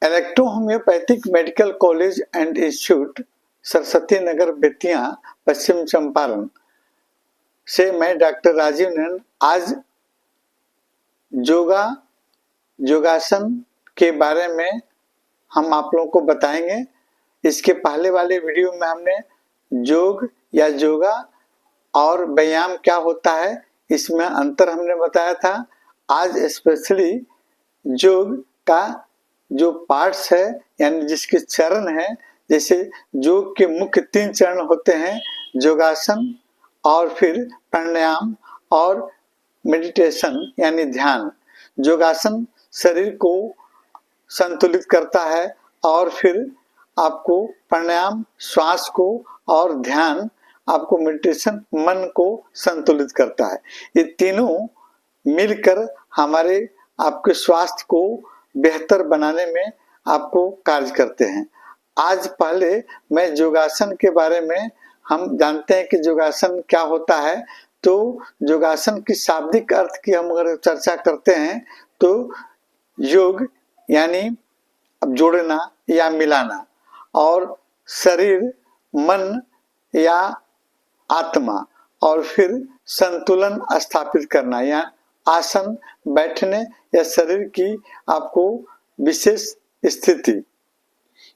Electro homeopathic medical college and institute Saraswati Nagar Bettiah Paschim Champaran से मैं doctor Rajiv नंद आज योगासन के बारे में हम आप लोगों को बताएंगे। इसके पहले वाले वीडियो में हमने योग या योगा और व्यायाम क्या होता है इसमें अंतर हमने बताया था। आज स्पेशली योग का जो पार्ट्स है यानी जिसके चरण है, जैसे योग के मुख्य 3 चरण होते हैं, योगासन और फिर प्राणायाम और मेडिटेशन यानी ध्यान। योगासन शरीर को संतुलित करता है और फिर आपको प्राणायाम श्वास को और ध्यान आपको मेडिटेशन मन को संतुलित करता है। ये तीनों मिलकर हमारे आपके स्वास्थ्य को बेहतर बनाने में आपको कार्य करते हैं। आज पहले मैं योगासन के बारे में, हम जानते हैं कि योगासन क्या होता है, तो योगासन की शाब्दिक अर्थ की हम अगर चर्चा करते हैं तो योग यानी अब जोड़ना या मिलाना, और शरीर मन या आत्मा, और फिर संतुलन स्थापित करना या आसन बैठने या शरीर की आपको विशेष स्थिति,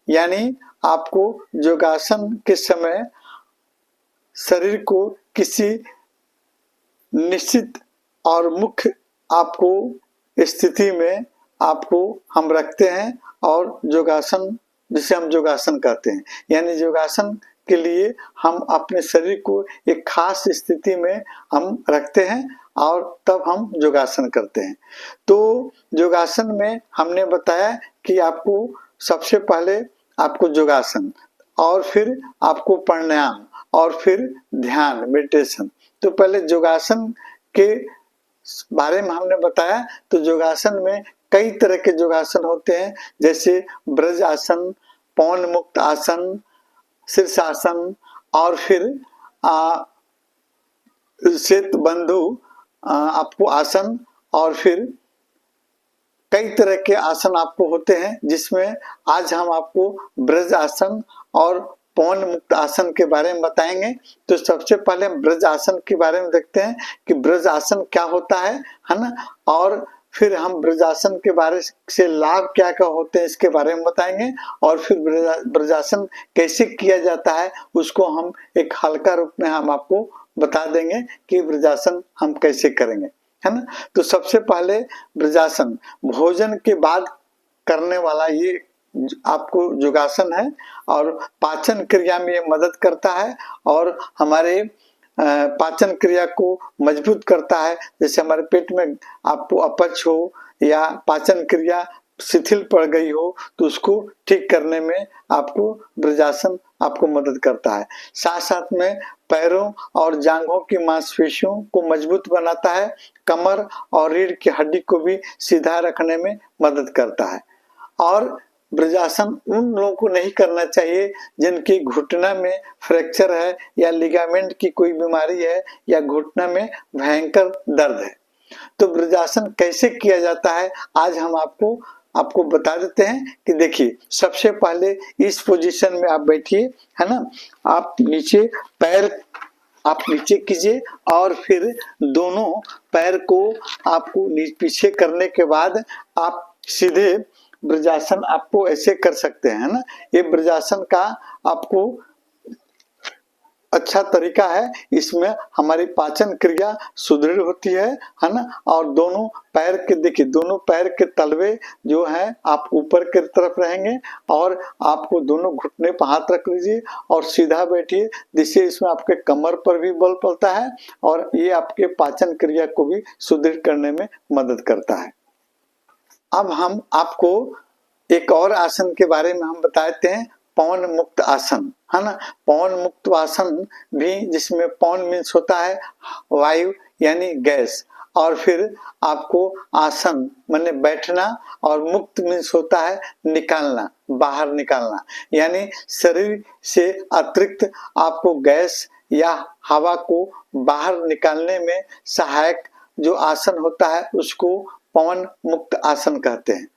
यानी आपको योगासन के समय शरीर को किसी निश्चित और मुख्य आपको स्थिति में आपको हम रखते हैं और योगासन, जिसे हम योगासन कहते हैं, यानी योगासन के लिए हम अपने शरीर को एक खास स्थिति में हम रखते हैं और तब हम योगासन करते हैं। तो योगासन में हमने बताया कि आपको सबसे पहले आपको योगासन और फिर आपको प्राणायाम और फिर ध्यान मेडिटेशन। तो पहले योगासन के बारे में हमने बताया। तो योगासन में कई तरह के योगासन होते हैं, जैसे ब्रज आसन, पवन मुक्त आसन, शीर्षासन और फिर श्वेत बंधु आपको आसन, और फिर कई तरह के आसन आपको होते हैं, जिसमें आज हम आपको ब्रज आसन और पवन मुक्त आसन के बारे में बताएंगे। तो सबसे पहले हम ब्रज आसन के बारे में देखते हैं कि ब्रज आसन क्या होता है ना, और फिर हम ब्रजासन के बारे से लाभ क्या क्या होते हैं इसके बारे में बताएंगे, और फिर ब्रजासन कैसे किया जाता है उसको हम एक हल्का रूप में हम आपको बता देंगे कि ब्रजासन हम कैसे करेंगे, है ना। तो सबसे पहले ब्रजासन भोजन के बाद करने वाला ये आपको योगासन है, और पाचन क्रिया में ये मदद करता है और हमारे पाचन क्रिया को मजबूत करता है। जैसे हमारे पेट में आपको अपच हो या पाचन क्रिया शिथिल पड़ गई हो तो उसको ठीक करने में आपको ब्रजासन आपको मदद करता है। साथ साथ में पैरों और जांघों की मांसपेशियों को मजबूत बनाता है, कमर और रीढ़ की हड्डी को भी सीधा रखने में मदद करता है। और ब्रजासन उन लोगों को नहीं करना चाहिए जिनकी घुटना में फ्रैक्चर है या लिगामेंट की कोई बीमारी है या घुटना में भयंकर दर्द है। तो ब्रजासन कैसे किया जाता है आज हम आपको बता देते हैं कि देखिए, सबसे पहले इस पोजीशन में आप बैठिए, है ना। आप नीचे पैर आप नीचे कीजिए और फिर दोनों पैर को आपको पीछे करने के बाद आप सीधे ब्रजासन आपको ऐसे कर सकते हैं ना। ये ब्रजासन का आपको अच्छा तरीका है, इसमें हमारी पाचन क्रिया सुदृढ़ होती है ना। और दोनों पैर के देखिए, दोनों पैर के तलवे जो हैं आप ऊपर की तरफ रहेंगे और आपको दोनों घुटने पर हाथ रख लीजिए और सीधा बैठिए, जिससे इसमें आपके कमर पर भी बल पड़ता है और ये आपके पाचन क्रिया को भी सुदृढ़ करने में मदद करता है। अब हम आपको एक और आसन के बारे में हम बताते हैं, पवन मुक्त आसन, है ना। पवन मुक्त आसन भी, जिसमें पवन मीन्स होता है वायु यानी गैस, और फिर आपको आसन माने बैठना, और मुक्त मीन्स होता है निकालना, बाहर निकालना, यानी शरीर से अतिरिक्त आपको गैस या हवा को बाहर निकालने में सहायक जो आसन होता है उसको पवन मुक्त आसन कहते हैं।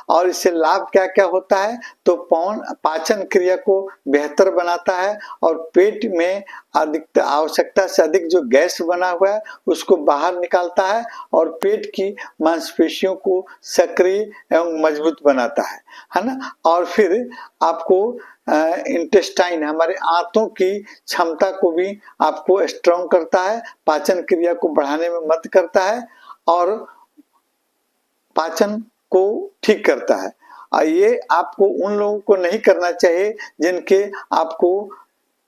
और इससे लाभ क्या क्या होता है, तो पाचन क्रिया को बेहतर बनाता है और पेट में अधिक आवश्यकता से अधिक जो गैस बना हुआ है उसको बाहर निकालता है और पेट की मांसपेशियों को सक्रिय एवं मजबूत बनाता है ना। और फिर आपको इंटेस्टाइन हमारे आंतों की क्षमता को भी आपको स्ट्रॉन्ग करता है, पाचन क्रिया को बढ़ाने में मदद करता है और पाचन को ठीक करता है। ये आपको उन लोगों को नहीं करना चाहिए जिनके आपको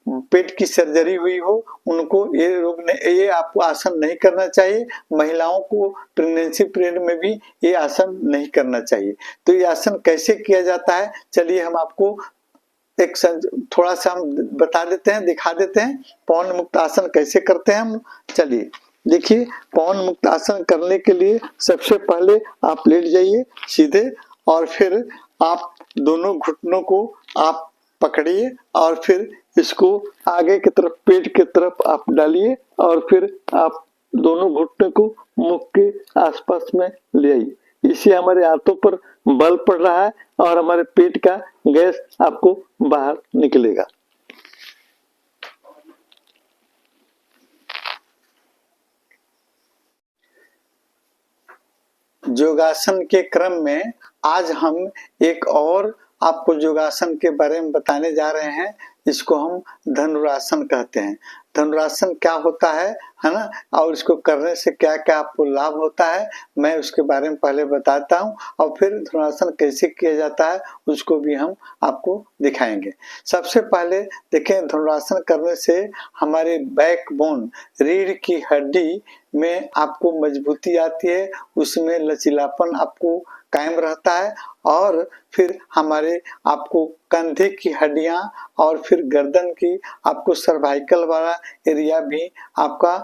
पेट की सर्जरी हुई हो, उनको ये आपको आसन नहीं करना चाहिए। महिलाओं को प्रेगनेंसी पीरियड में भी ये आसन नहीं करना चाहिए। तो ये आसन कैसे किया जाता है, चलिए हम आपको एक थोड़ा सा हम बता देते हैं, दिखा देते हैं पवन मुक्त आसन कैसे करते हैं हम। चलिए देखिए, पवन मुक्त आसन करने के लिए सबसे पहले आप लेट जाइए सीधे और फिर आप दोनों घुटनों को आप पकड़िए और फिर इसको आगे की तरफ पेट की तरफ आप डालिए और फिर आप दोनों घुटने को मुख के आसपास में ले आइए। इससे हमारे हाथों पर बल पड़ रहा है और हमारे पेट का गैस आपको बाहर निकलेगा। योगासन के क्रम में आज हम एक और आपको योगासन के बारे में बताने जा रहे हैं। इसको हम धनुरासन कहते हैं। धनुरासन क्या होता है ना, और इसको करने से क्या क्या आपको लाभ होता है, मैं उसके बारे में पहले बताता हूँ और फिर धनुरासन कैसे किया जाता है उसको भी हम आपको दिखाएंगे। सबसे पहले देखें, धनुरासन करने से हमारे बैकबोन रीढ़ की हड्डी में आपको मजबूती आती है, उसमें लचीलापन आपको कायम रहता है और फिर हमारे आपको कंधे की हड्डियां और फिर गर्दन की आपको सर्वाइकल वाला एरिया भी आपका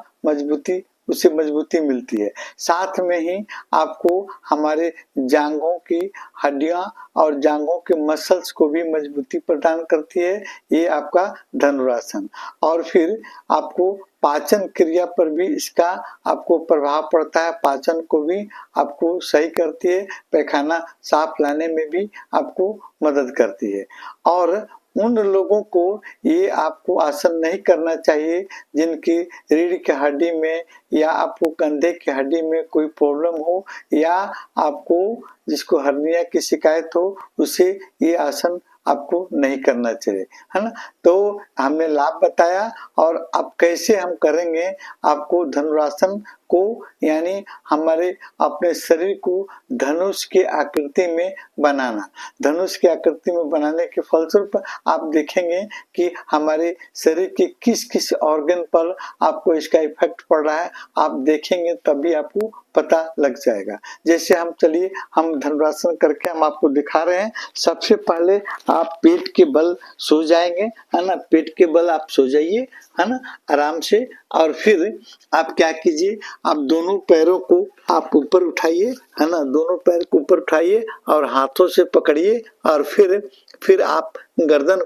उससे मजबूती मिलती है। साथ में ही आपको हमारे जांघों की हड्डियां और जांघों के मसल्स को भी मजबूती प्रदान करती है ये आपका धनुरासन। और फिर आपको पाचन क्रिया पर भी इसका आपको प्रभाव पड़ता है, पाचन को भी आपको सही करती है, पैखाना साफ लाने में भी आपको मदद करती है। और उन लोगों को ये आपको आसन नहीं करना चाहिए जिनकी रीढ़ की हड्डी में या आपको कंधे की हड्डी में कोई प्रॉब्लम हो या आपको जिसको हर्निया की शिकायत हो, उसे ये आसन आपको नहीं करना चाहिए, है ना। तो हमने लाभ बताया और अब कैसे हम करेंगे आपको धनुरासन को, यानी हमारे अपने शरीर को धनुष की आकृति में बनाना। धनुष की आकृति में बनाने के फलस्वरूप आप देखेंगे कि हमारे शरीर के किस किस ऑर्गन पर आपको इसका इफेक्ट पड़ रहा है, आप देखेंगे तभी आपको पता लग जाएगा। जैसे हम धनुरासन करके हम आपको दिखा रहे हैं। सबसे पहले आप पेट के बल सो जाएंगे, है ना, पेट के बल आप सो जाइए, है ना, आराम से। और फिर आप क्या कीजिए, आप दोनों पैरों को आप ऊपर उठाइए, है ना, दोनों पैर को ऊपर उठाइए और हाथों से पकड़िए और फिर आप गर्दन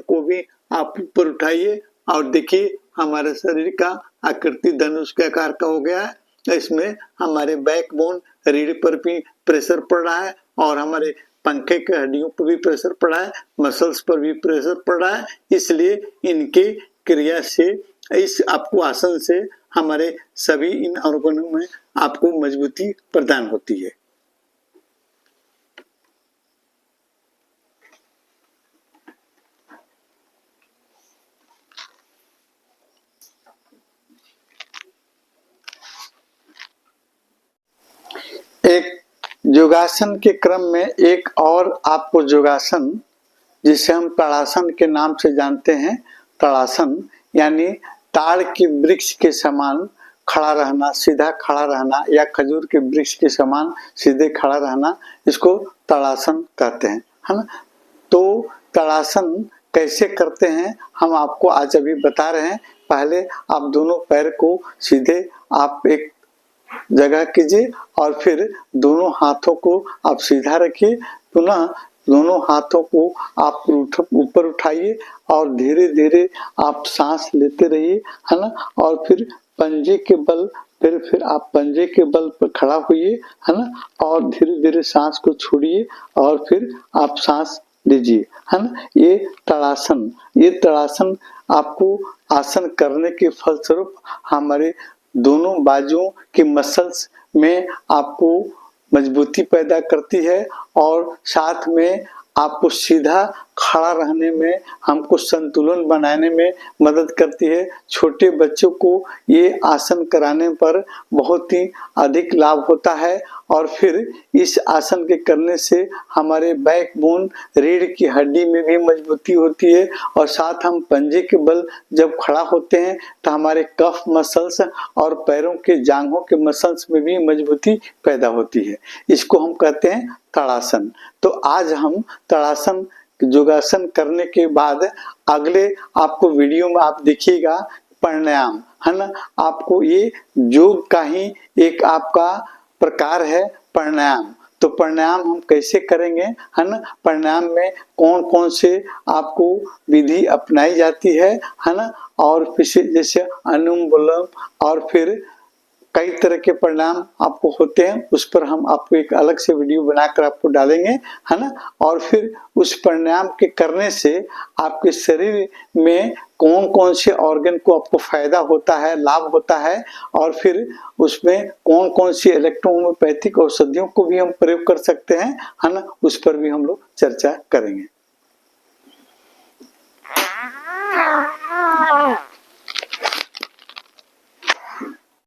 को भी आप ऊपर उठाइए और देखिए हमारे शरीर का आकृति धनुष के आकार का हो गया है। इसमें हमारे बैकबोन रीढ़ पर भी प्रेशर पड़ रहा है और हमारे पंखे के हड्डियों पर भी प्रेशर पड़ रहा है, मसल्स पर भी प्रेशर पड़ रहा है। इसलिए इनके क्रिया से इस आपको आसन से हमारे सभी इन ऑर्गनों में आपको मजबूती प्रदान होती है। एक योगासन के क्रम में एक और आपको योगासन जिसे हम ताड़ासन के नाम से जानते हैं, ताड़ासन यानी ताड़ के वृक्ष के समान खड़ा रहना, सीधा खड़ा रहना या खजूर के वृक्ष के समान सीधे खड़ा रहना, इसको ताड़ासन कहते हैं, है ना। तो ताड़ासन कैसे करते हैं हम आपको आज अभी बता रहे हैं। पहले आप दोनों पैर को सीधे आप एक जगह कीजिए और फिर दोनों हाथों को आप सीधा रखिए, पुनः दोनों हाथों को आप ऊपर उठाइए और धीरे धीरे आप सांस लेते रहिए, है ना। और फिर पंजे के बल फिर आप पंजे के बल पर खड़ा होइए, है ना, और धीरे धीरे सांस को छोड़िए और फिर आप सांस लीजिए, है ना। ये तड़ासन आपको आसन करने के फलस्वरूप हमारे दोनों बाजुओं के मसल्स में आपको मजबूती पैदा करती है और साथ में आपको सीधा खड़ा रहने में, हमको संतुलन बनाने में मदद करती है। छोटे बच्चों को ये आसन कराने पर बहुत ही अधिक लाभ होता है और फिर इस आसन के करने से हमारे बैकबोन, रीढ़ की हड्डी में भी मजबूती होती है और साथ हम पंजे के बल जब खड़ा होते हैं तो हमारे कफ मसल्स और पैरों के जांघों के मसल्स में भी मजबूती पैदा होती है। इसको हम कहते हैं ताड़ासन। तो आज हम ताड़ासन योगासन करने के बाद अगले आपको वीडियो में आप देखिएगा प्राणायाम, है ना। आपको ये योग का ही एक आपका प्रकार है प्राणायाम। तो प्राणायाम हम कैसे करेंगे, है ना, प्राणायाम में कौन कौन से आपको विधि अपनाई जाती है ना, और जैसे अनुलोम विलोम और फिर कई तरह के प्राणायाम आपको होते हैं, उस पर हम आपको एक अलग से वीडियो बनाकर आपको डालेंगे, है ना। और फिर उस प्राणायाम के करने से आपके शरीर में कौन कौन से ऑर्गन को आपको फायदा होता है, लाभ होता है, और फिर उसमें कौन कौन सी इलेक्ट्रोहोम्योपैथिक औषधियों को भी हम प्रयोग कर सकते हैं, है ना, उस पर भी हम लोग चर्चा करेंगे।